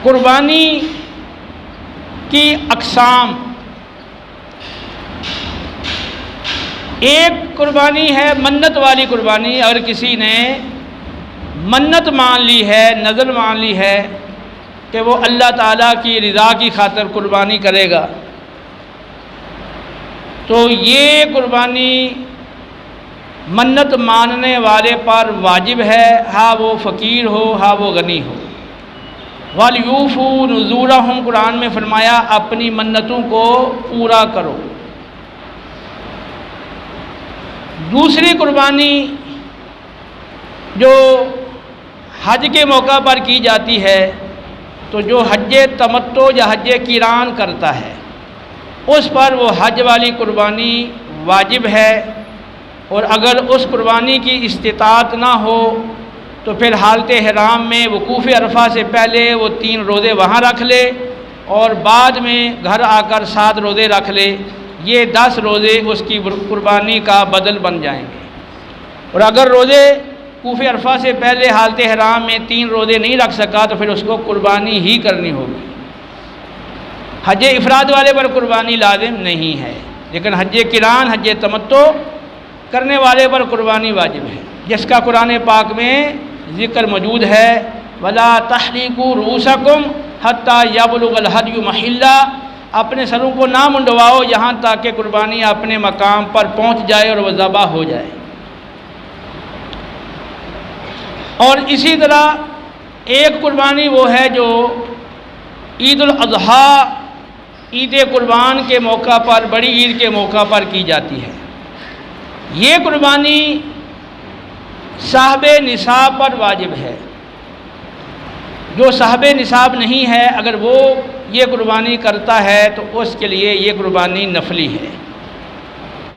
قربانی کی اقسام، ایک قربانی ہے منت والی قربانی، اگر کسی نے منت مان لی ہے، نذر مان لی ہے کہ وہ اللہ تعالیٰ کی رضا کی خاطر قربانی کرے گا، تو یہ قربانی منت ماننے والے پر واجب ہے، ہاں وہ فقیر ہو ہاں وہ غنی ہو۔ وَلْيُوفُوا نُذُورَهُمْ، قرآن میں فرمایا اپنی منتوں کو پورا کرو۔ دوسری قربانی جو حج کے موقع پر کی جاتی ہے، تو جو حج تمتع یا حج قران کرتا ہے اس پر وہ حج والی قربانی واجب ہے، اور اگر اس قربانی کی استطاعت نہ ہو تو پھر حالت احرام میں وقوف عرفہ سے پہلے وہ 3 روزے وہاں رکھ لے اور بعد میں گھر آ کر 7 روزے رکھ لے، یہ 10 روزے اس کی قربانی کا بدل بن جائیں گے۔ اور اگر روزے وقوف عرفہ سے پہلے حالت احرام میں 3 روزے نہیں رکھ سکا تو پھر اس کو قربانی ہی کرنی ہوگی۔ حج افراد والے پر قربانی لازم نہیں ہے، لیکن حج قران، حج تمتع کرنے والے پر قربانی واجب ہے، جس کا قرآن پاک میں ذکر موجود ہے وَلَا تَحْلِقُوا رُؤُوسَكُمْ حَتَّى يَبْلُغَ الْهَدْيُ مَحِلَّهُ، اپنے سروں کو نہ منڈواؤ یہاں تک کہ قربانی اپنے مقام پر پہنچ جائے اور وہ ذبح ہو جائے۔ اور اسی طرح ایک قربانی وہ ہے جو عید الاضحیٰ، عید قربان کے موقع پر، بڑی عید کے موقع پر کی جاتی ہے۔ یہ قربانی صاحب نصاب پر واجب ہے، جو صاحب نصاب نہیں ہے اگر وہ یہ قربانی کرتا ہے تو اس کے لیے یہ قربانی نفلی ہے۔